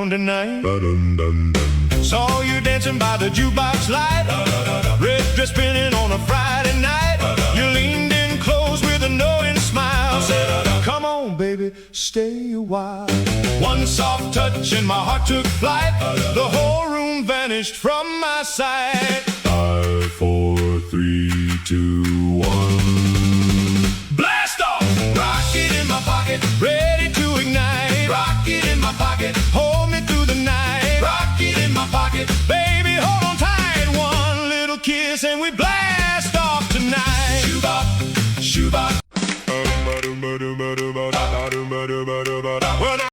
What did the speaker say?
down tonight. Saw you dancing by the jukebox light. Red dress spinning on a Friday night. You leaned in close with a knowing smile. Said, come on, baby, stay a while. One soft touch and my heart took flight. The whole room vanished from my sight. 5, 4, 3, 2, 1. Blast off! Rocket in my pocket, ready to ignite. Rocket in my pocket, hold me through the night. Rocket in my pocket, baby, hold on tight. One little kiss and we blast.